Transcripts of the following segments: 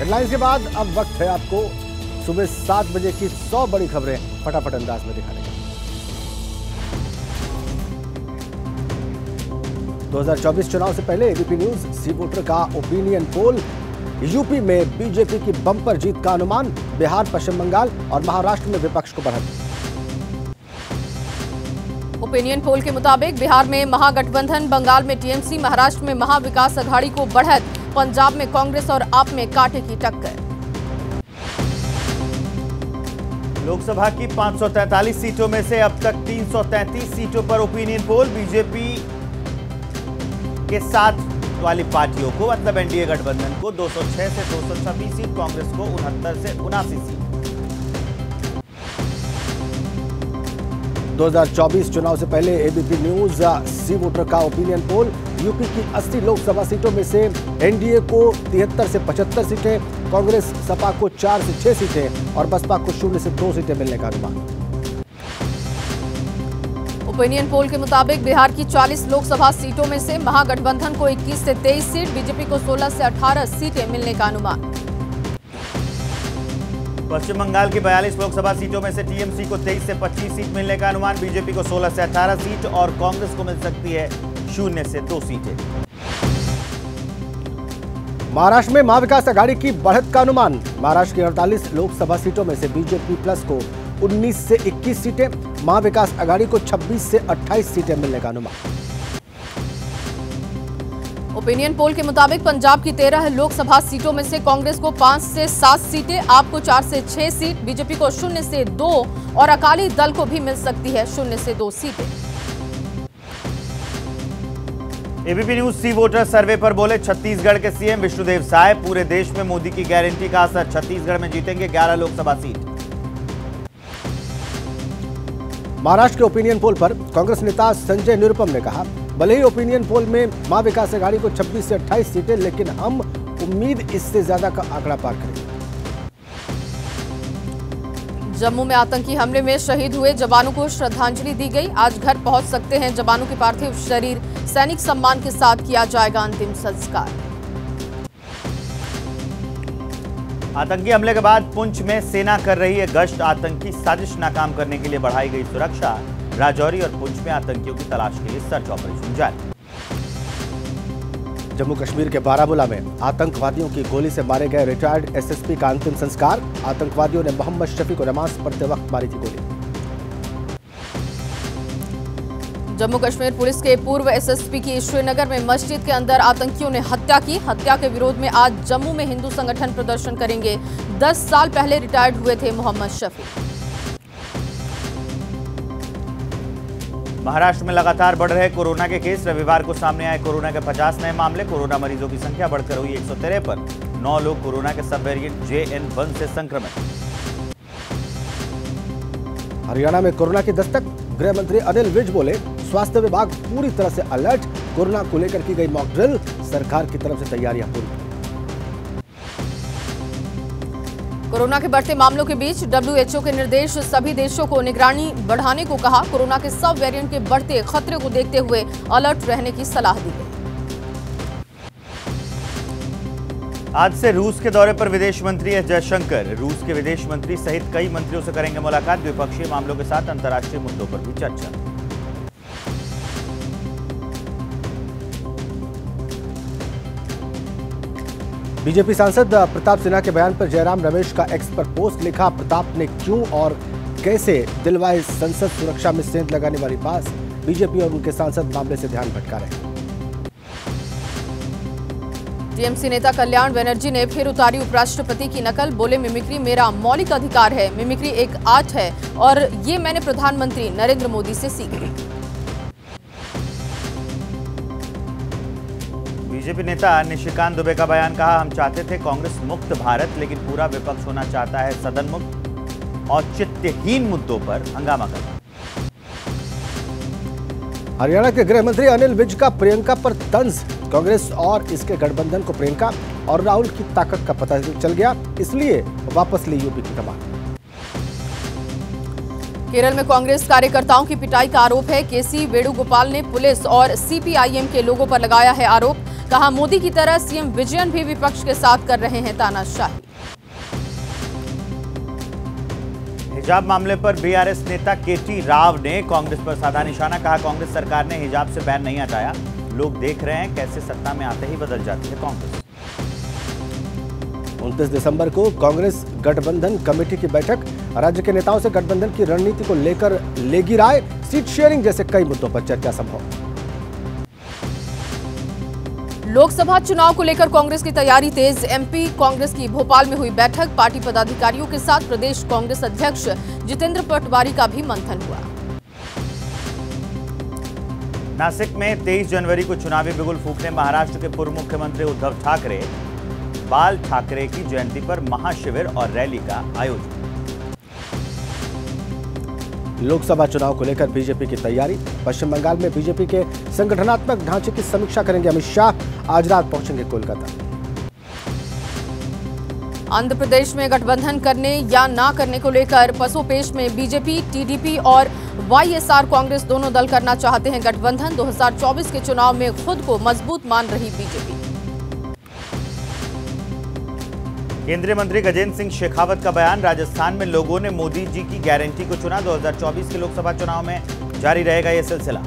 Headlines के बाद अब वक्त है आपको सुबह 7 बजे की 100 बड़ी खबरें फटाफट अंदाज में दिखाने का। 2024 चुनाव से पहले एबीपी न्यूज सी वोटर का ओपिनियन पोल। यूपी में बीजेपी की बम्पर जीत का अनुमान। बिहार, पश्चिम बंगाल और महाराष्ट्र में विपक्ष को बढ़त। ओपिनियन पोल के मुताबिक बिहार में महागठबंधन, बंगाल में टीएमसी, महाराष्ट्र में महाविकास अघाड़ी को बढ़त, पंजाब में कांग्रेस और आप में कांटे की टक्कर। लोकसभा की 543 सीटों में से अब तक 333 सीटों पर ओपिनियन पोल। बीजेपी के साथ वाली पार्टियों को मतलब एनडीए गठबंधन को 206 से 226 सीट, कांग्रेस को 69 से 79 सीट। 2024 चुनाव से पहले एबीपी न्यूज सी वोटर का ओपिनियन पोल। यूपी की 80 लोकसभा सीटों में से एनडीए को 73 से 75 सीटें, कांग्रेस सपा को 4 से 6 सीटें और बसपा को 0 से 2 सीटें मिलने का अनुमान। ओपिनियन पोल के मुताबिक बिहार की 40 लोकसभा सीटों में से महागठबंधन को 21 से 23 सीट, बीजेपी को 16 से 18 सीटें मिलने का अनुमान। पश्चिम बंगाल की 42 लोकसभा सीटों में से टीएमसी को 23 से 25 सीट मिलने का अनुमान। बीजेपी को 16 से 18 सीट और कांग्रेस को मिल सकती है 0 से 2 सीटें। महाराष्ट्र में महाविकास अघाड़ी की बढ़त का अनुमान। महाराष्ट्र की 48 लोकसभा सीटों में से बीजेपी प्लस को 19 से 21 सीटें, महाविकास अघाड़ी को 26 से 28 सीटें मिलने का अनुमान। ओपिनियन पोल के मुताबिक पंजाब की 13 लोकसभा सीटों में से कांग्रेस को 5 से 7 सीटें, आप को 4 से 6 सीट, बीजेपी को 0 से 2 और अकाली दल को भी मिल सकती है 0 से 2 सीटें। एबीपी न्यूज सी वोटर सर्वे पर बोले छत्तीसगढ़ के सीएम विष्णुदेव साय। पूरे देश में मोदी की गारंटी का असर, छत्तीसगढ़ में जीतेंगे 11 लोकसभा सीट। महाराष्ट्र के ओपिनियन पोल पर कांग्रेस नेता संजय निरुपम ने कहा, भले ही ओपिनियन पोल में महाविकास अघाड़ी को 26 से 28 सीटें, लेकिन हम उम्मीद इससे ज्यादा का आंकड़ा पार करेंगे। जम्मू में आतंकी हमले में शहीद हुए जवानों को श्रद्धांजलि दी गई। आज घर पहुंच सकते हैं जवानों के पार्थिव शरीर, सैनिक सम्मान के साथ किया जाएगा अंतिम संस्कार। आतंकी हमले के बाद पुंछ में सेना कर रही है गश्त। आतंकी साजिश नाकाम करने के लिए बढ़ाई गई सुरक्षा। राजौरी और पुंछ में आतंकियों की तलाश के लिए सर्च ऑपरेशन जारी। जम्मू कश्मीर के बारामूला में आतंकवादियों की गोली से मारे गए रिटायर्ड एसएसपी का अंतिम संस्कार। आतंकवादियों ने मोहम्मद शफी को नमाज पढ़ते वक्त मारी थी गोली। जम्मू कश्मीर पुलिस के पूर्व एसएसपी की श्रीनगर में मस्जिद के अंदर आतंकियों ने हत्या की। हत्या के विरोध में आज जम्मू में हिंदू संगठन प्रदर्शन करेंगे। 10 साल पहले रिटायर्ड हुए थे मोहम्मद शफी। महाराष्ट्र में लगातार बढ़ रहे कोरोना के केस। रविवार को सामने आए कोरोना के 50 नए मामले। कोरोना मरीजों की संख्या बढ़कर हुई 153। 9 लोग कोरोना के सब वेरिएंट JN1 से संक्रमित। हरियाणा में कोरोना की दस्तक। गृह मंत्री अनिल विज बोले, स्वास्थ्य विभाग पूरी तरह से अलर्ट। कोरोना को लेकर की गई मॉक ड्रिल, सरकार की तरफ से तैयारियां पूरी। कोरोना के बढ़ते मामलों के बीच WHO के निर्देश, सभी देशों को निगरानी बढ़ाने को कहा। कोरोना के सब वेरिएंट के बढ़ते खतरे को देखते हुए अलर्ट रहने की सलाह दी गई। आज से रूस के दौरे पर विदेश मंत्री एस जयशंकर। रूस के विदेश मंत्री सहित कई मंत्रियों से करेंगे मुलाकात। द्विपक्षीय मामलों के साथ अंतर्राष्ट्रीय मुद्दों पर भी चर्चा। बीजेपी सांसद प्रताप सिन्हा के बयान पर जयराम रमेश का एक्स पर पोस्ट लिखा, प्रताप ने क्यों और कैसे दिलवाए संसद सुरक्षा में सेंध लगाने वाली पास। बीजेपी और उनके सांसद मामले से ध्यान भटका रहे। टीएमसी नेता कल्याण बनर्जी ने फिर उतारी उपराष्ट्रपति की नकल। बोले, मिमिक्री मेरा मौलिक अधिकार है। मिमिक्री एक आर्ट है और ये मैंने प्रधानमंत्री नरेंद्र मोदी से सीखी। बीजेपी नेता निशिकांत दुबे का बयान, कहा, हम चाहते थे कांग्रेस मुक्त भारत, लेकिन पूरा विपक्ष होना चाहता है सदन मुक्त। औचित्यहीन मुद्दों पर हंगामा करना। हरियाणा के गृह मंत्री अनिल विज का प्रियंका पर तंज। कांग्रेस और इसके गठबंधन को प्रियंका और राहुल की ताकत का पता चल गया, इसलिए वापस ली यूपी की कमान। केरल में कांग्रेस कार्यकर्ताओं की पिटाई का आरोप है। केसी वेणुगोपाल ने पुलिस और CPIM के लोगों पर लगाया है आरोप। कहा मोदी की तरह सीएम विजयन भी विपक्ष के साथ कर रहे हैं तानाशाही। हिजाब मामले पर बीआरएस नेता केटी राव ने कांग्रेस पर साधा निशाना। कहा कांग्रेस सरकार ने हिजाब से बैन नहीं हटाया, लोग देख रहे हैं कैसे सत्ता में आते ही बदल जाती है कांग्रेस। 29 दिसंबर को कांग्रेस गठबंधन कमेटी की बैठक, राज्य के नेताओं से गठबंधन की रणनीति को लेकर लेगी राय, सीट शेयरिंग जैसे कई मुद्दों पर चर्चा संभव। लोकसभा चुनाव को लेकर कांग्रेस की तैयारी तेज, एमपी कांग्रेस की भोपाल में हुई बैठक, पार्टी पदाधिकारियों के साथ प्रदेश कांग्रेस अध्यक्ष जितेंद्र पटवारी का भी मंथन हुआ। नासिक में 23 जनवरी को चुनावी बिगुल फूंकने महाराष्ट्र के पूर्व मुख्यमंत्री उद्धव ठाकरे, बाल ठाकरे की जयंती पर महाशिविर और रैली का आयोजन। लोकसभा चुनाव को लेकर बीजेपी की तैयारी, पश्चिम बंगाल में बीजेपी के संगठनात्मक ढांचे की समीक्षा करेंगे अमित शाह, आज रात पहुंचेंगे कोलकाता। आंध्र प्रदेश में गठबंधन करने या ना करने को लेकर पसोपेश में बीजेपी, टीडीपी और वाईएसआर कांग्रेस दोनों दल करना चाहते हैं गठबंधन। 2024 के चुनाव में खुद को मजबूत मान रही बीजेपी। केंद्रीय मंत्री गजेंद्र सिंह शेखावत का बयान, राजस्थान में लोगों ने मोदी जी की गारंटी को चुना, 2024 के लोकसभा चुनाव में जारी रहेगा यह सिलसिला।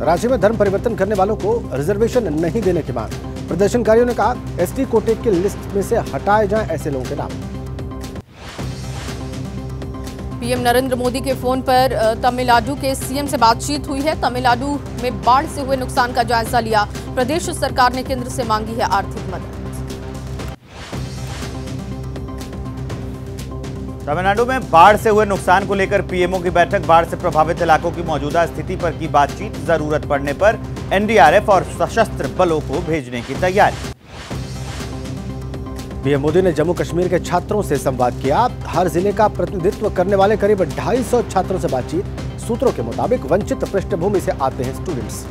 राज्य में धर्म परिवर्तन करने वालों को रिजर्वेशन नहीं देने की मांग, प्रदर्शनकारियों ने कहा एसटी कोटे की लिस्ट में से हटाए जाएं ऐसे लोगों के नाम। पीएम नरेंद्र मोदी के फोन पर तमिलनाडु के सीएम से बातचीत हुई है, तमिलनाडु में बाढ़ से हुए नुकसान का जायजा लिया, प्रदेश सरकार ने केंद्र से मांगी है आर्थिक मदद। तमिलनाडु में बाढ़ से हुए नुकसान को लेकर पीएमओ की बैठक, बाढ़ से प्रभावित इलाकों की मौजूदा स्थिति पर की बातचीत, जरूरत पड़ने पर एनडीआरएफ और सशस्त्र बलों को भेजने की तैयारी। पीएम मोदी ने जम्मू कश्मीर के छात्रों से संवाद किया, हर जिले का प्रतिनिधित्व करने वाले करीब 250 छात्रों से बातचीत, सूत्रों के मुताबिक वंचित पृष्ठभूमि से आते हैं स्टूडेंट्स।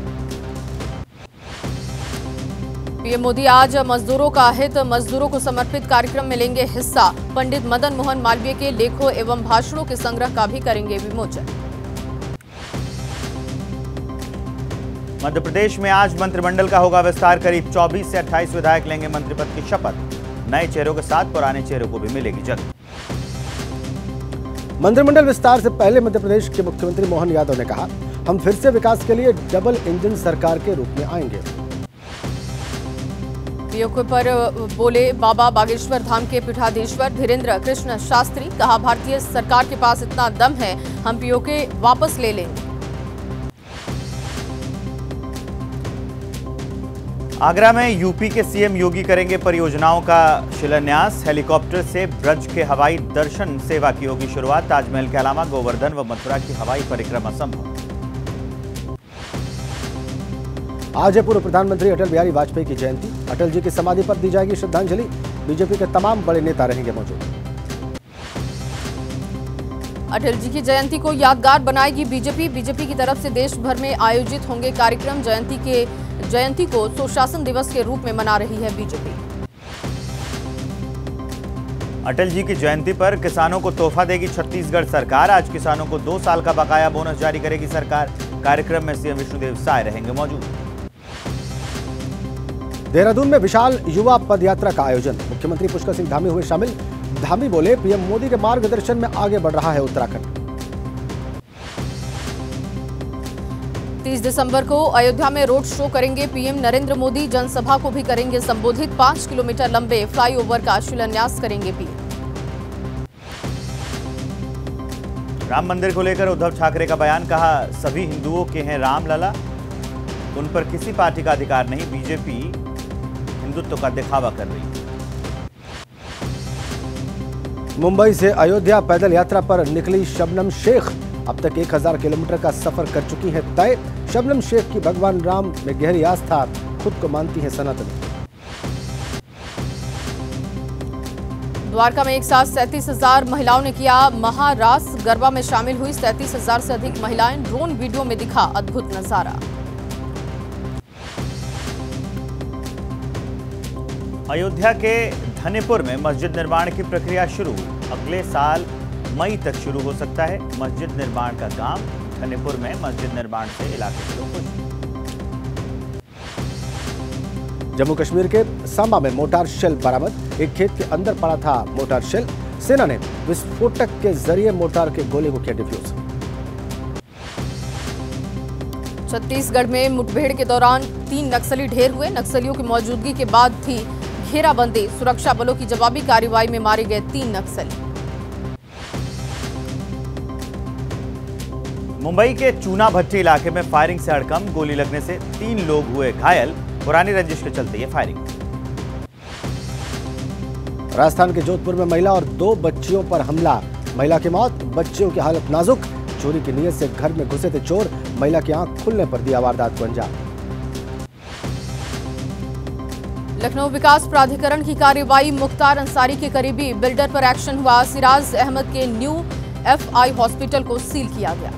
पीएम मोदी आज मजदूरों का हित, मजदूरों को समर्पित कार्यक्रम में लेंगे हिस्सा, पंडित मदन मोहन मालवीय के लेखों एवं भाषणों के संग्रह का भी करेंगे विमोचन। मध्य प्रदेश में आज मंत्रिमंडल का होगा विस्तार, करीब 24 से 28 विधायक लेंगे मंत्रिपद की शपथ, नए चेहरों के साथ पुराने चेहरों को भी मिलेगी जगह। मंत्रिमंडल विस्तार से पहले मध्य प्रदेश के मुख्यमंत्री मोहन यादव ने कहा, हम फिर से विकास के लिए डबल इंजन सरकार के रूप में आएंगे। पीओके पर बोले बाबा बागेश्वर धाम के पीठाधीश्वर धीरेन्द्र कृष्ण शास्त्री, कहा भारतीय सरकार के पास इतना दम है, हम पीओके वापस ले लेंगे। आगरा में यूपी के सीएम योगी करेंगे परियोजनाओं का शिलान्यास, हेलीकॉप्टर से ब्रज के हवाई दर्शन सेवा की होगी शुरुआत, ताजमहल के अलावा गोवर्धन व मथुरा की हवाई परिक्रमा संभव। आज है पूर्व प्रधानमंत्री अटल बिहारी वाजपेयी की जयंती, अटल जी की समाधि पर दी जाएगी श्रद्धांजलि, बीजेपी के तमाम बड़े नेता रहेंगे मौजूद। अटल जी की जयंती को यादगार बनाएगी बीजेपी, बीजेपी की तरफ से देश भर में आयोजित होंगे कार्यक्रम, जयंती को सुशासन दिवस के रूप में मना रही है बीजेपी। अटल जी की जयंती पर किसानों को तोहफा देगी छत्तीसगढ़ सरकार, आज किसानों को 2 साल का बकाया बोनस जारी करेगी सरकार, कार्यक्रम में सीएम विष्णुदेव साय रहेंगे मौजूद। देहरादून में विशाल युवा पदयात्रा का आयोजन, मुख्यमंत्री पुष्कर सिंह धामी हुए शामिल, धामी बोले पीएम मोदी के मार्गदर्शन में आगे बढ़ रहा है उत्तराखंड। 30 दिसंबर को अयोध्या में रोड शो करेंगे पीएम नरेंद्र मोदी, जनसभा को भी करेंगे संबोधित, 5 किलोमीटर लंबे फ्लाईओवर का शिलान्यास करेंगे पीएम। राम मंदिर को लेकर उद्धव ठाकरे का बयान, कहा सभी हिंदुओं के हैं राम लला, उन पर किसी पार्टी का अधिकार नहीं, बीजेपी हिंदुत्व का दिखावा कर रही है। मुंबई से अयोध्या पैदल यात्रा पर निकली शबनम शेख, अब तक 1000 किलोमीटर का सफर कर चुकी है तय, शबनम शेख की भगवान राम में गहरी आस्था, खुद को मानती है सनातनी। द्वारका में एक साथ 37,000 महिलाओं ने किया महारास, गरबा में शामिल हुई 37,000 से अधिक महिलाएं, ड्रोन वीडियो में दिखा अद्भुत नजारा। अयोध्या के धनेपुर में मस्जिद निर्माण की प्रक्रिया शुरू, अगले साल मई तक शुरू हो सकता है मस्जिद निर्माण का काम, धनेपुर में मस्जिद निर्माण से इलाके के लोग खुश। जम्मू कश्मीर के सांबा में मोटार शेल बरामद। एक खेत के अंदर पड़ा था मोटार शेल। सेना ने विस्फोटक के जरिए मोटार के गोले को किया डिफ्यूज। छत्तीसगढ़ में मुठभेड़ के दौरान 3 नक्सली ढेर हुए। नक्सलियों की मौजूदगी के बाद थी घेराबंदी। सुरक्षा बलों की जवाबी कार्रवाई में मारे गए 3 नक्सली। मुंबई के चूना भट्टी इलाके में फायरिंग से हड़कंप। गोली लगने से 3 लोग हुए घायल। पुरानी रंजिश के चलते ये फायरिंग। राजस्थान के जोधपुर में महिला और 2 बच्चियों पर हमला। महिला की मौत, बच्चियों की हालत नाजुक। चोरी की नीयत से घर में घुसे थे चोर। महिला की आंख खुलने पर दिया वारदात को अंजाम। लखनऊ विकास प्राधिकरण की कार्रवाई। मुख्तार अंसारी के करीबी बिल्डर पर एक्शन हुआ। सिराज अहमद के न्यू FI हॉस्पिटल को सील किया गया।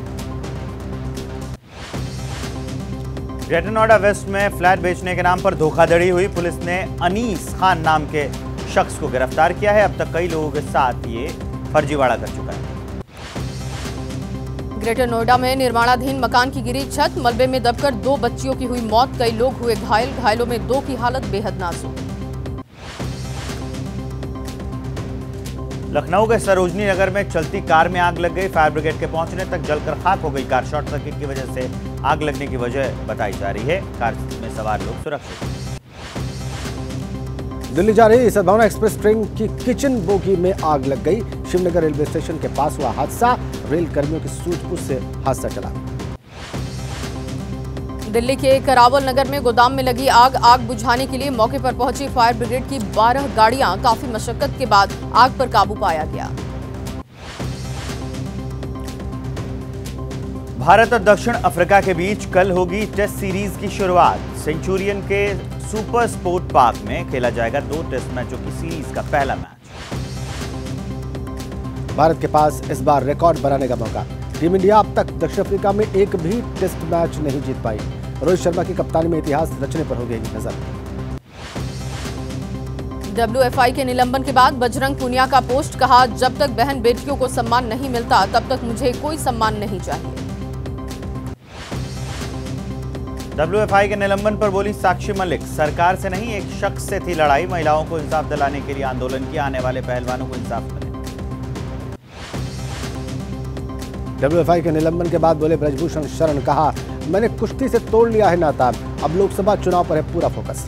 ग्रेटर नोएडा वेस्ट में फ्लैट बेचने के नाम पर धोखाधड़ी हुई। पुलिस ने अनीस खान नाम के शख्स को गिरफ्तार किया है। अब तक कई लोगों के साथ ये फर्जीवाड़ा कर चुका है। ग्रेटर नोएडा में निर्माणाधीन मकान की गिरी छत। मलबे में दबकर 2 बच्चियों की हुई मौत। कई लोग हुए घायल। घायलों में 2 की हालत बेहद नाजुक। लखनऊ के सरोजनी नगर में चलती कार में आग लग गई। फायर ब्रिगेड के पहुंचने तक जलकर खाक हो गई कार। शॉर्ट सर्किट की वजह से आग लगने की वजह बताई जा रही है। कार में सवार लोग सुरक्षित। दिल्ली जा रही सद्भावना एक्सप्रेस ट्रेन की किचन बोगी में आग लग गई। शिवनगर रेलवे स्टेशन के पास हुआ हादसा। रेल कर्मियों की सूझबूझ से हादसा चला। दिल्ली के करावल नगर में गोदाम में लगी आग बुझाने के लिए मौके पर पहुंची फायर ब्रिगेड की 12 गाड़ियां। काफी मशक्कत के बाद आग पर काबू पाया गया। भारत और दक्षिण अफ्रीका के बीच कल होगी टेस्ट सीरीज की शुरुआत। सेंचुरियन के सुपर स्पोर्ट पार्क में खेला जाएगा 2 टेस्ट मैचों की सीरीज का पहला मैच। भारत के पास इस बार रिकॉर्ड बनाने का मौका। टीम इंडिया अब तक दक्षिण अफ्रीका में एक भी टेस्ट मैच नहीं जीत पाई। रोहित शर्मा की कप्तानी में इतिहास रचने पर हो गई नजर। WFI के निलंबन के बाद बजरंग पूनिया का पोस्ट। कहा, जब तक बहन बेटियों को सम्मान नहीं मिलता तब तक मुझे कोई सम्मान नहीं चाहिए। WFI के निलंबन पर बोली साक्षी मलिक, सरकार से नहीं एक शख्स से थी लड़ाई। महिलाओं को इंसाफ दिलाने के लिए आंदोलन किया। आने वाले पहलवानों को इंसाफ मिले। WFI के निलंबन के बाद बोले ब्रजभूषण शरण। कहा, मैंने कुश्ती से तोड़ लिया है नाता। अब लोकसभा चुनाव पर है पूरा फोकस।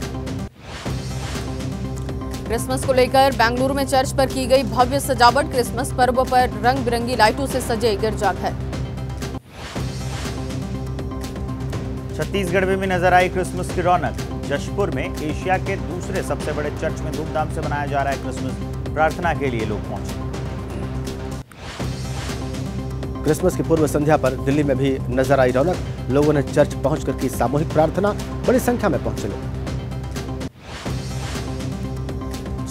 क्रिसमस को लेकर बेंगलुरु में चर्च पर की गई भव्य सजावट। क्रिसमस पर्व पर रंग बिरंगी लाइटों से सजे गिरजाघर। छत्तीसगढ़ में भी नजर आई क्रिसमस की रौनक। जशपुर में एशिया के दूसरे सबसे बड़े चर्च में धूमधाम से मनाया जा रहा है क्रिसमस। प्रार्थना के लिए लोग पहुंचे। क्रिसमस की पूर्व संध्या पर दिल्ली में भी नजर आई रौनक। लोगों ने चर्च पहुंचकर की सामूहिक प्रार्थना। बड़ी संख्या में पहुंचे लोग।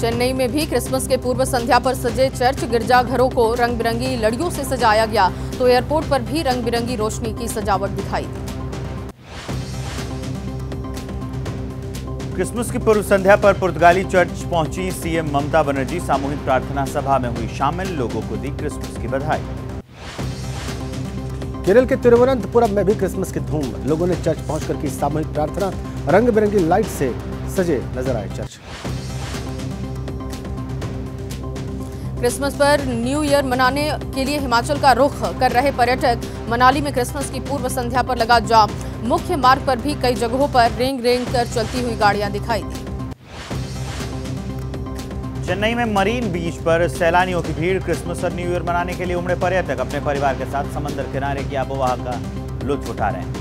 चेन्नई में भी क्रिसमस के पूर्व संध्या पर सजे चर्च। गिरजाघरों को रंग बिरंगी लड़ियों से सजाया गया तो एयरपोर्ट पर भी रंग बिरंगी रोशनी की सजावट दिखाई दी। क्रिसमस की पूर्व संध्या पर पुर्तगाली चर्च पहुंची सीएम ममता बनर्जी। सामूहिक प्रार्थना सभा में हुई शामिल। लोगों को दी क्रिसमस की बधाई। केरल के तिरुवनंतपुरम में भी क्रिसमस की धूम। लोगों ने चर्च पहुंचकर की सामूहिक प्रार्थना। रंग बिरंगी लाइट से सजे नजर आए चर्च। क्रिसमस पर न्यू ईयर मनाने के लिए हिमाचल का रुख कर रहे पर्यटक। मनाली में क्रिसमस की पूर्व संध्या पर लगा जाम। मुख्य मार्ग पर भी कई जगहों पर रेंग कर चलती हुई गाड़ियां दिखाई दी। चेन्नई में मरीन बीच पर सैलानियों की भीड़। क्रिसमस और न्यू ईयर मनाने के लिए उमड़े पर्यटक अपने परिवार के साथ समंदर किनारे की आबोहवा का लुत्फ उठा रहे हैं।